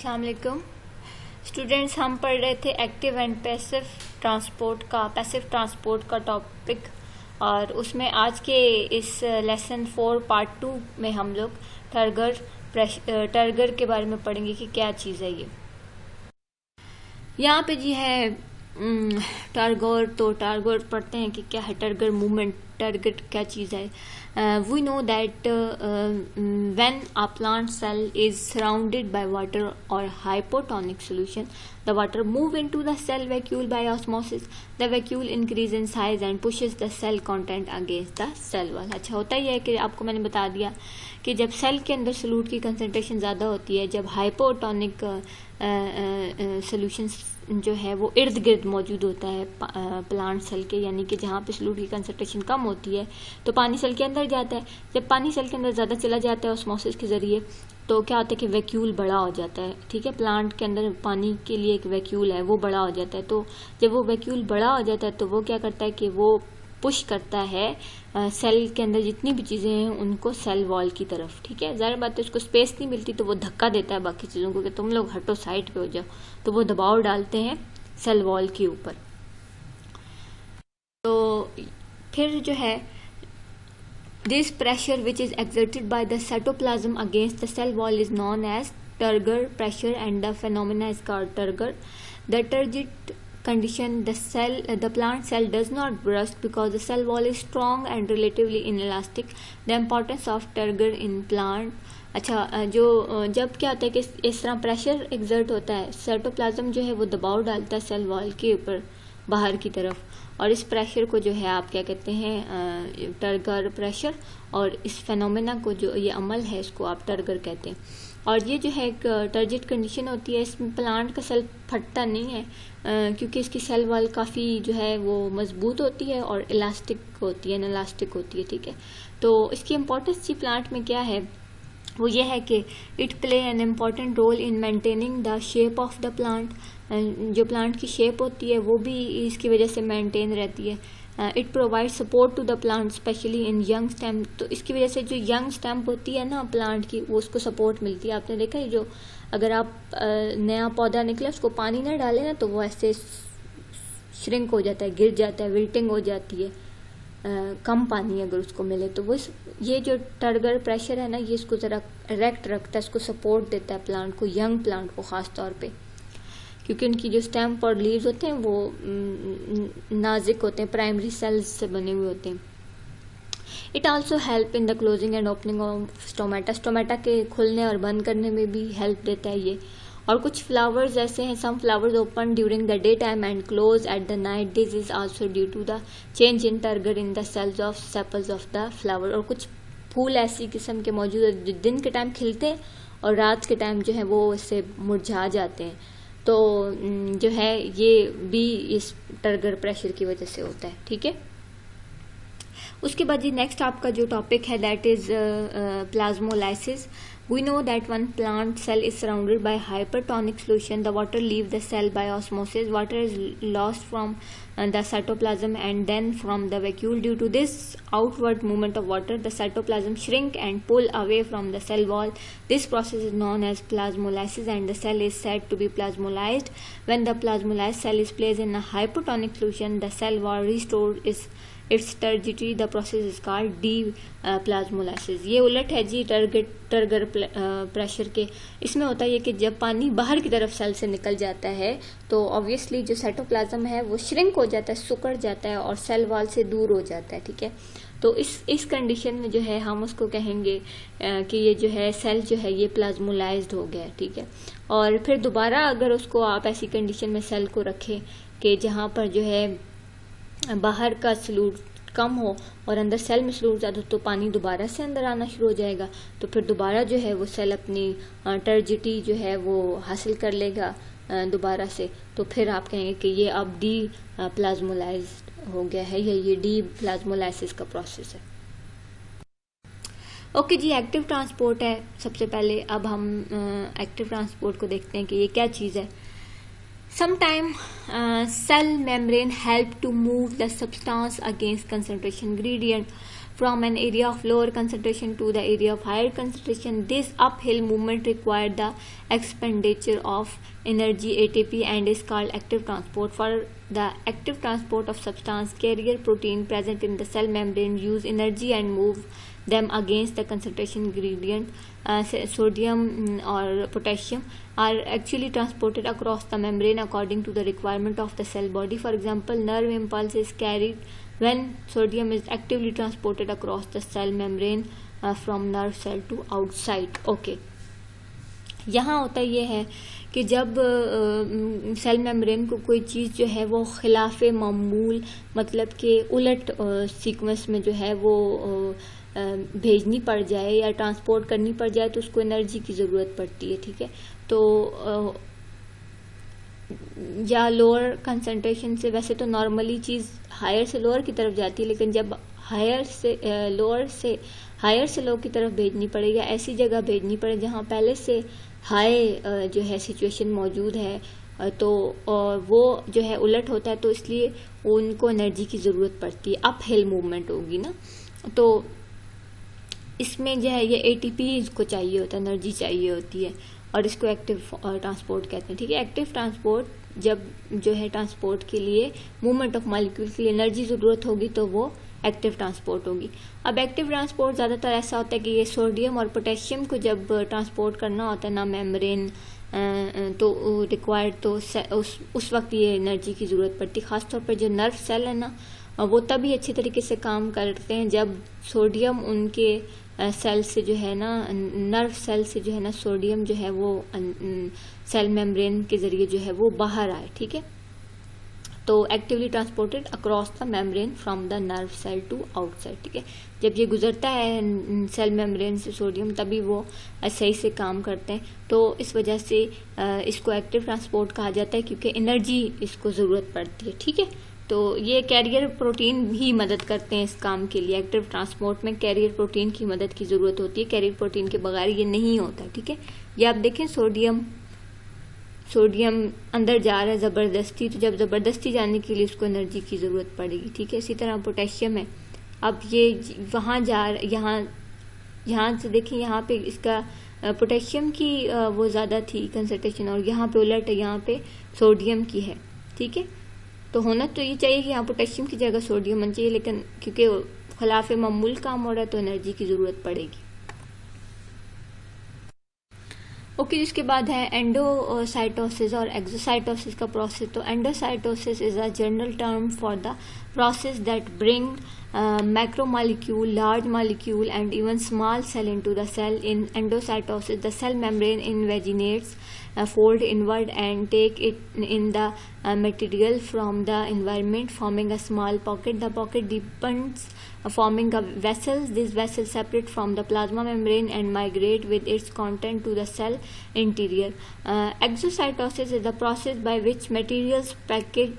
अस्सलाम वालेकुम स्टूडेंट्स, हम पढ़ रहे थे एक्टिव एंड पैसिव ट्रांसपोर्ट का टॉपिक, और उसमें आज के इस लेसन 4 पार्ट 2 में हम लोग टर्गर के बारे में पढ़ेंगे कि क्या चीज़ है ये। यहाँ पे जी है टर्गर। तो टर्गर पढ़ते हैं कि क्या है टर्गर मूवमेंट, टर्गर क्या चीज़ है। We know that when a plant cell is surrounded by water or hypotonic solution, the water move into the cell vacuole by osmosis. The vacuole increase in size and pushes the cell content against the cell wall. अच्छा, होता ही है कि आपको मैंने बता दिया कि जब सेल के अंदर सॉल्यूट की कंसंट्रेशन ज़्यादा होती है, जब हाइपोटोनिक सॉल्यूशन जो है वो इर्द गिर्द मौजूद होता है प्लांट सेल के, यानी कि जहाँ पे सॉल्यूट की कंसंट्रेशन कम होती है तो पानी सेल के अंदर जाता है। जब पानी सेल के अंदर ज़्यादा चला जाता है ऑस्मोसिस के ज़रिए, तो क्या होता है कि वैक्यूल बड़ा हो जाता है। ठीक है, प्लांट के अंदर पानी के लिए एक वैक्यूल है, वो बड़ा हो जाता है। तो जब वो वैक्यूल बड़ा हो जाता है तो वो क्या करता है कि वो पुश करता है सेल के अंदर जितनी भी चीज़ें हैं उनको सेल वॉल की तरफ। ठीक है, ज़ाहिर बात है उसको स्पेस नहीं मिलती तो वो धक्का देता है बाकी चीज़ों को कि तुम लोग हटो, साइड पे हो जाओ, तो वो दबाव डालते हैं सेल वॉल के ऊपर। तो फिर जो है this pressure which is exerted by the cytoplasm against the cell wall is known as turgor pressure and the phenomena is called turgor. The turgid condition, the plant cell does not burst because the cell wall is strong and relatively inelastic. The importance of turgor in plant. अच्छा, जो जब क्या होता है कि इस तरह pressure exert होता है, साइटोप्लाज्म जो है वो दबाव डालता है सेल वॉल के ऊपर बाहर की तरफ, और इस प्रेशर को जो है आप क्या कहते हैं टर्गर प्रेशर, और इस फेनोमेना को जो ये अमल है इसको आप टर्गर कहते हैं। और ये जो है एक टर्जिट कंडीशन होती है, इसमें प्लांट का सेल फटता नहीं है क्योंकि इसकी सेल वॉल काफ़ी जो है वो मजबूत होती है और इलास्टिक होती है, इलास्टिक होती है। ठीक है, तो इसकी इम्पोर्टेंस जी प्लांट में क्या है, वो ये है कि it play an important role in maintaining the shape of the plant. जो प्लांट की शेप होती है वो भी इसकी वजह से मेंटेन रहती है। It provide support to the plant specially in young stem. तो इसकी वजह से जो यंग स्टेम होती है ना प्लांट की, वो उसको सपोर्ट मिलती है। आपने देखा है जो अगर आप नया पौधा निकले उसको पानी ना डालें ना तो वो ऐसे श्रिंक हो जाता है, गिर जाता है, विल्टिंग हो जाती है, कम पानी अगर उसको मिले तो वो ये जो टर्गर प्रेशर है ना ये इसको ज़रा इरेक्ट रखता है, इसको सपोर्ट देता है प्लांट को, यंग प्लांट को ख़ास तौर पे, क्योंकि उनकी जो स्टेम और लीव्स होते हैं वो नाजुक होते हैं, प्राइमरी सेल्स से बने हुए होते हैं। It also help in the closing and opening of stomata. Stomata के खुलने और बंद करने में भी हेल्प देता है ये। और कुछ फ्लावर्स ऐसे हैं, some flowers open during the day time and close at the night. This is also due to the change in turgor in the cells of sepals of the flower. और कुछ फूल ऐसी किस्म के मौजूद है जो दिन के टाइम खिलते हैं और रात के टाइम जो है वो इससे मुरझा जाते हैं। तो जो है ये भी इस टर्गर प्रेशर की वजह से होता है। ठीक है, उसके बाद जी नेक्स्ट आपका जो टॉपिक है that is plasmolysis. We know that one plant cell is surrounded by hypertonic solution. The water leaves the cell by osmosis. Water is lost from the cytoplasm and then from the vacuole. Due to this outward movement of water, the cytoplasm shrink and pull away from the cell wall. This process is known as plasmolysis and the cell is said to be plasmolized. When the plasmolized cell is placed in a hypotonic solution, the cell wall restored its turgidity. The process is called deplasmolysis. ये उलट है जी turgor pressure के। इसमें होता है कि जब पानी बाहर की तरफ सेल से निकल जाता है तो ऑब्वियसली जो साइटोप्लाज्म है वो श्रिंक हो जाता है, सुकड़ जाता है और सेल वॉल से दूर हो जाता है। ठीक है, तो इस कंडीशन में जो है हम उसको कहेंगे कि ये जो है सेल जो है ये प्लाज्मोलाइज्ड हो गया है। ठीक है, और फिर दोबारा अगर उसको आप ऐसी कंडीशन में सेल को रखें कि जहाँ पर जो है बाहर का सॉल्यूट कम हो और अंदर सेल में सॉल्यूट ज़्यादा हो, तो पानी दोबारा से अंदर आना शुरू हो जाएगा। तो फिर दोबारा जो है वो सेल अपनी टर्जिटी जो है वो हासिल कर लेगा दोबारा से। तो फिर आप कहेंगे कि ये अब डी प्लाज्मोलाइज्ड हो गया है, या ये डी प्लाज्मोलाइसिस का प्रोसेस है। ओके जी, एक्टिव ट्रांसपोर्ट है सबसे पहले। अब हम एक्टिव ट्रांसपोर्ट को देखते हैं कि ये क्या चीज़ है। Sometimes cell membrane help to move the substance against concentration gradient. from an area of lower concentration to the area of higher concentration. This uphill movement required the expenditure of energy ATP and is called active transport. For the active transport of substance, carrier protein present in the cell membrane use energy and move them against the concentration gradient. Sodium or potassium are actually transported across the membrane according to the requirement of the cell body. For example, nerve impulse is carried when sodium is actively transported across the cell membrane from nerve cell to outside. Okay, यहाँ होता ये है कि जब cell membrane को कोई चीज़ जो है वो खिलाफ मामूल मतलब कि उलट सीक्वेंस में जो है वो भेजनी पड़ जाए या ट्रांसपोर्ट करनी पड़ जाए तो उसको एनर्जी की ज़रूरत पड़ती है, ठीक है। तो या लोअर कंसंट्रेशन से, वैसे तो नॉर्मली चीज़ हायर से लोअर की तरफ जाती है, लेकिन जब लोअर से हायर से लो की तरफ भेजनी पड़े या ऐसी जगह भेजनी पड़े जहाँ पहले से हाई जो है सिचुएशन मौजूद है तो वो जो है उलट होता है, तो इसलिए उनको एनर्जी की ज़रूरत पड़ती है, अप हिल मूवमेंट होगी ना। तो इसमें जो है ये एटीपी इसको चाहिए होता है, एनर्जी चाहिए होती है और इसको एक्टिव ट्रांसपोर्ट कहते हैं, ठीक है। एक्टिव ट्रांसपोर्ट जब जो है ट्रांसपोर्ट के लिए मूवमेंट ऑफ मॉलिक्यूल के लिए एनर्जी ज़रूरत होगी तो वो एक्टिव ट्रांसपोर्ट होगी। अब एक्टिव ट्रांसपोर्ट ज़्यादातर ऐसा होता है कि ये सोडियम और पोटेशियम को जब ट्रांसपोर्ट करना होता है ना मेम्ब्रेन तो रिक्वायर्ड तो उस वक्त ये एनर्जी की ज़रूरत पड़ती है। ख़ासतौर पर जो नर्व सेल है ना वो तभी अच्छी तरीके से काम करते हैं जब सोडियम उनके सेल से जो है ना, नर्व सेल से जो है ना सोडियम जो है वो सेल मेम्ब्रेन के ज़रिए जो है वो बाहर आए, ठीक है। तो actively transported across the membrane from the nerve cell to outside, ठीक है। जब ये गुजरता है सेल मेम्ब्रेन से सोडियम तभी वो सही से काम करते हैं, तो इस वजह से इसको एक्टिव ट्रांसपोर्ट कहा जाता है क्योंकि एनर्जी इसको ज़रूरत पड़ती है, ठीक है। तो ये कैरियर प्रोटीन ही मदद करते हैं इस काम के लिए। एक्टिव ट्रांसपोर्ट में कैरियर प्रोटीन की मदद की ज़रूरत होती है, कैरियर प्रोटीन के बगैर ये नहीं होता, ठीक है। ये आप देखें सोडियम अंदर जा रहा है ज़बरदस्ती, तो जब ज़बरदस्ती जाने के लिए उसको एनर्जी की ज़रूरत पड़ेगी, ठीक है। इसी तरह पोटेशियम है, अब ये वहाँ यहाँ से देखें, यहाँ पे इसका पोटेशियम की वो ज़्यादा थी कंसंट्रेशन और यहाँ पे उलट है, यहाँ पे सोडियम की है, ठीक है। तो होना तो ये चाहिए कि यहाँ पोटेशियम की जगह सोडियम होना चाहिए, लेकिन क्योंकि खिलाफ मामूल काम हो रहा है तो एनर्जी की ज़रूरत पड़ेगी। ओके, जिसके बाद है एंडोसाइटोसिस और एक्सोसाइटोसिस का प्रोसेस। तो endocytosis is a general term for the process that bring macromolecule, large molecule and even small cell into the cell. In endocytosis, the cell membrane invaginates, fold inward and take it in the material from the environment, forming a small pocket. The pocket deepens, forming a vessels. These vessels separate from the plasma membrane and migrate with its content to the cell interior. Exocytosis is the process by which materials packaged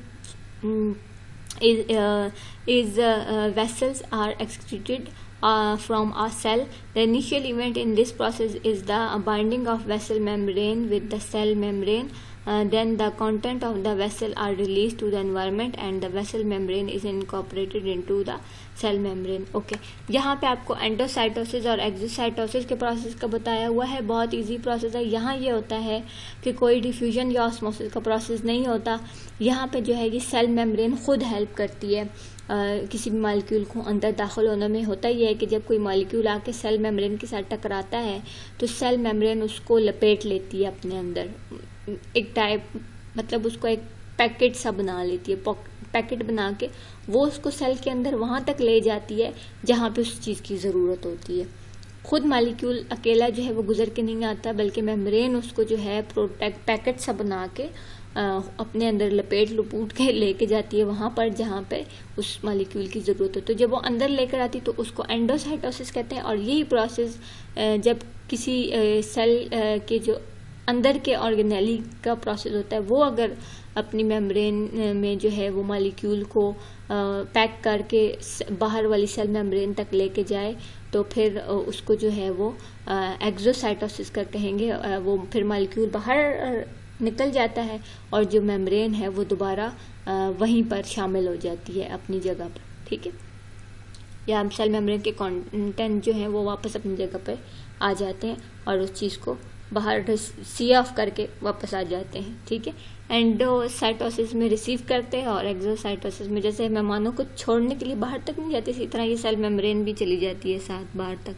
vessels are excreted from a cell. The initial event in this process is the binding of vessel membrane with the cell membrane. Then the content of the vessel are released to the environment and the vessel membrane is incorporated into the cell membrane. Okay, यहाँ पे आपको endocytosis और exocytosis के process का बताया हुआ है, बहुत इजी प्रोसेस है। यहाँ ये होता है कि कोई डिफ्यूजन या ऑस्मोसिस का प्रोसेस नहीं होता। यहाँ पे जो है ये सेल मेम्ब्रेन खुद हेल्प करती है किसी भी मॉलिक्यूल को अंदर दाखिल होने में। होता ही है कि जब कोई मॉलिक्यूल आके सेल मेम्ब्रेन के साथ टकराता है तो सेल मेम्ब्रेन उसको लपेट लेती है अपने अंदर, एक टाइप मतलब उसको एक पैकेट सा बना लेती है, पैकेट बना के वो उसको सेल के अंदर वहाँ तक ले जाती है जहाँ पे उस चीज़ की ज़रूरत होती है। खुद मॉलिक्यूल अकेला जो है वो गुजर के नहीं आता, बल्कि मेम्ब्रेन उसको जो है पैकेट सा बना के अपने अंदर लपूट के लेके जाती है वहाँ पर जहाँ पे उस मॉलिक्यूल की ज़रूरत हो। तो जब वो अंदर लेकर आती तो उसको एंडोसाइटोसिस कहते हैं। और यही प्रोसेस जब किसी सेल के जो अंदर के ऑर्गेनेली का प्रोसेस होता है वो अगर अपनी मेम्ब्रेन में जो है वो मॉलिक्यूल को पैक करके बाहर वाली सेल मेम्ब्रेन तक लेके जाए तो फिर उसको जो है वो एक्सोसाइटोसिस का कहेंगे। वो फिर मॉलिक्यूल बाहर निकल जाता है और जो मेम्ब्रेन है वो दोबारा वहीं पर शामिल हो जाती है अपनी जगह पर, ठीक है। या सेल मेम्ब्रेन के कंटेंट जो है वो वापस अपनी जगह पे आ जाते हैं और उस चीज़ को बाहर सी ऑफ करके वापस आ जाते हैं, ठीक है। एंडोसाइटोसिस में रिसीव करते हैं और एक्सोसाइटोसिस में जैसे मेहमानों को छोड़ने के लिए बाहर तक नहीं जाती, इसी तरह ये सेल मेम्ब्रेन भी चली जाती है साथ बाहर तक,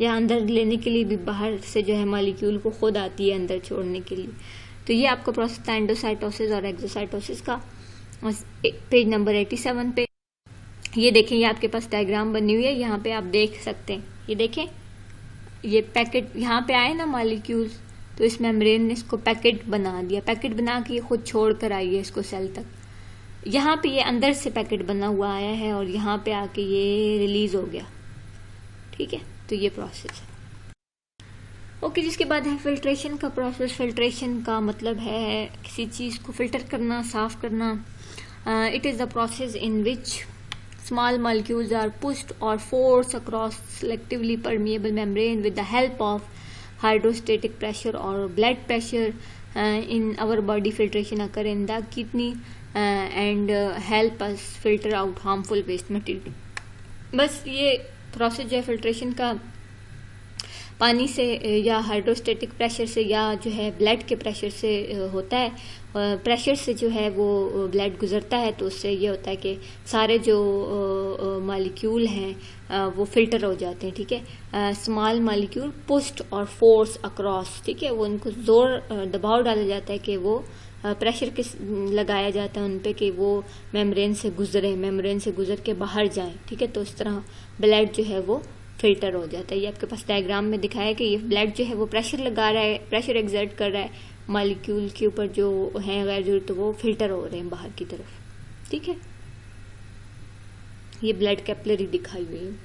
या अंदर लेने के लिए भी बाहर से जो है मॉलिक्यूल को खुद आती है अंदर छोड़ने के लिए। तो ये आपका प्रोसेस था एंडोसाइटोसिस और एक्सोसाइटोसिस का। पेज नंबर 87 पे ये देखें, ये आपके पास डायग्राम बनी हुई है, यहाँ पे आप देख सकते हैं। ये देखें, ये पैकेट यहाँ पे आए ना मॉलिक्यूल्स, तो इस मेम्ब्रेन ने इसको पैकेट बना दिया, पैकेट बना के ये खुद छोड़ कर आई है इसको सेल तक। यहाँ पे ये अंदर से पैकेट बना हुआ आया है और यहाँ पे आके ये रिलीज हो गया, ठीक है। तो ये प्रोसेस है। ओके, जिसके बाद है फिल्ट्रेशन का प्रोसेस। फिल्ट्रेशन का मतलब है किसी चीज़ को फिल्टर करना, साफ करना। It is the process in which small molecules are pushed or forced across selectively permeable membrane with the help of hydrostatic pressure or blood pressure. In our body, filtration occur in the kidney and help us filter out harmful waste material. बस ये process जो है filtration का पानी से या hydrostatic pressure से या जो है ब्लड के प्रेशर से होता है। प्रेशर से जो है वो ब्लड गुजरता है, तो उससे ये होता है कि सारे जो मॉलिक्यूल हैं वो फिल्टर हो जाते हैं, ठीक है। स्मॉल मॉलिक्यूल पुश्ड और फोर्स अक्रॉस, ठीक है, वो उनको जोर दबाव डाला जाता है कि वो प्रेशर किस लगाया जाता है उन पे कि वो मेम्ब्रेन से गुजरे, मेम्ब्रेन से गुजर के बाहर जाएं, ठीक है। तो इस तरह ब्लड जो है वो फिल्टर हो जाता है। ये आपके पास डायग्राम में दिखाया है कि ये ब्लड जो है वो प्रेशर लगा रहा है, प्रेशर एक्सर्ट कर रहा है मॉलिक्यूल के ऊपर जो है गैर जरूरी, तो वो फिल्टर हो रहे हैं बाहर की तरफ, ठीक है। ये ब्लड कैपिलरी दिखाई हुई है।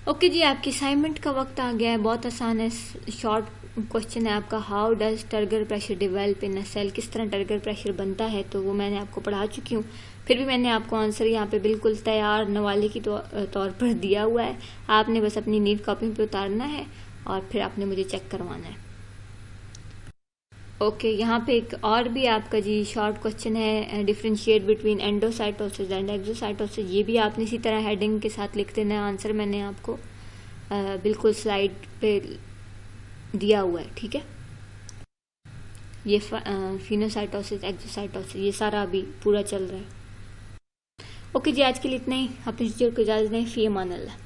ओके जी, आपकी असाइनमेंट का वक्त आ गया है। बहुत आसान है, शॉर्ट क्वेश्चन है आपका। How does turgor pressure develop in a cell, किस तरह टर्गर प्रेशर बनता है, तो वो मैंने आपको पढ़ा चुकी हूँ। फिर भी मैंने आपको आंसर यहाँ पे बिल्कुल तैयार नवाले की तौर पर दिया हुआ है। आपने बस अपनी नीट कॉपी पे उतारना है और फिर आपने मुझे चेक करवाना है। ओके, यहाँ पे एक और भी आपका जी शॉर्ट क्वेश्चन है, differentiate between endocytosis and exocytosis. ये भी आपने इसी तरह हेडिंग के साथ लिख देना है। आंसर मैंने आपको बिल्कुल स्लाइड पे दिया हुआ है, ठीक है। ये फिनोसाइटोसिस, एक्सोसाइटोसिस, ये सारा अभी पूरा चल रहा है। ओके जी, आज के लिए इतना ही। अपने टीचर को इजाज़त दें। फी अमान अल्लाह।